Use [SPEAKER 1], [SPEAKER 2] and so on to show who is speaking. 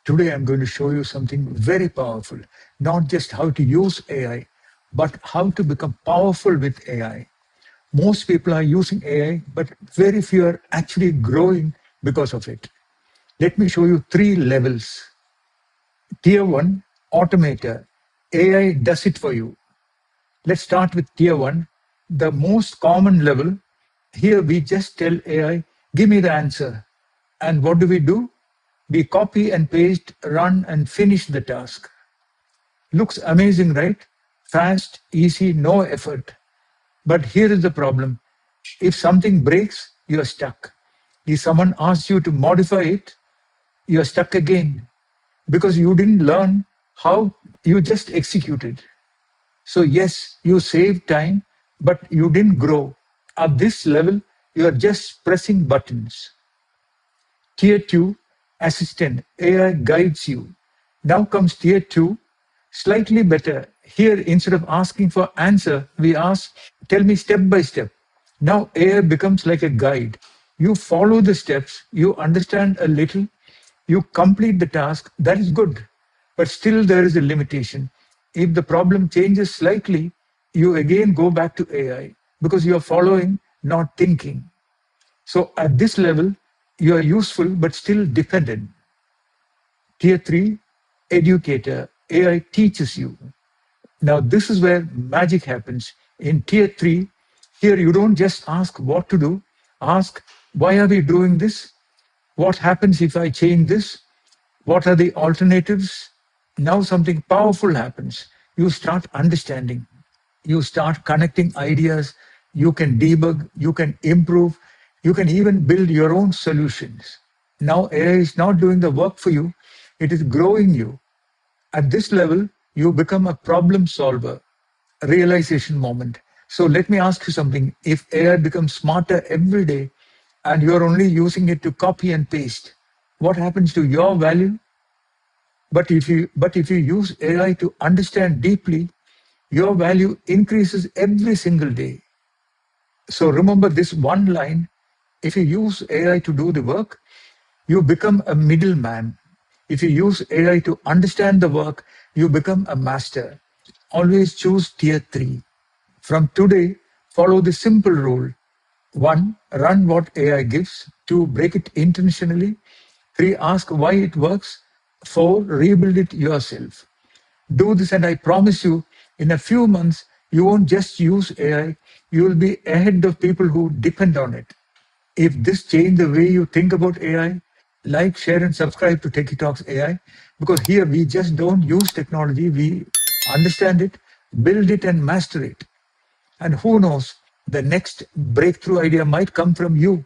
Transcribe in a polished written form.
[SPEAKER 1] Today, I'm going to show you something very powerful, not just how to use AI, but how to become powerful with AI. Most people are using AI, but very few are actually growing because of it. Let me show you three levels. Tier 1, Automator. AI does it for you. Let's start with Tier 1, the most common level. Here we just tell AI, give me the answer. And what do? We copy and paste, run and finish the task. Looks amazing, right? Fast, easy, no effort. But here is the problem. If something breaks, you are stuck. If someone asks you to modify it, you are stuck again because you didn't learn how, you just executed. So yes, you saved time, but you didn't grow. At this level, you are just pressing buttons. Tier 2, assistant, AI guides you. Now comes Tier 2, slightly better. Here, instead of asking for answer, we ask, tell me step by step. Now AI becomes like a guide. You follow the steps, you understand a little, you complete the task, that is good. But still there is a limitation. If the problem changes slightly, you again go back to AI because you are following, not thinking. So at this level, you are useful but still dependent. Tier 3, Educator, AI teaches you. Now this is where magic happens. In Tier 3, here you don't just ask what to do, ask why are we doing this? What happens if I change this? What are the alternatives? Now something powerful happens. You start understanding. You start connecting ideas. You can debug, you can improve, you can even build your own solutions. Now AI is not doing the work for you, it is growing you. At this level, you become a problem solver, a realization moment. So let me ask you something. If AI becomes smarter every day and you're only using it to copy and paste, what happens to your value? But if you use AI to understand deeply, your value increases every single day. So remember this one line. If you use AI to do the work, you become a middleman. If you use AI to understand the work, you become a master. Always choose Tier 3. From today, follow the simple rule. 1, run what AI gives. 2, break it intentionally. 3, ask why it works. 4, rebuild it yourself. Do this, and I promise you, in a few months, you won't just use AI, you will be ahead of people who depend on it. If this changed the way you think about AI, like, share, and subscribe to Techie Talks AI, because here we just don't use technology, we understand it, build it, and master it. And who knows, the next breakthrough idea might come from you.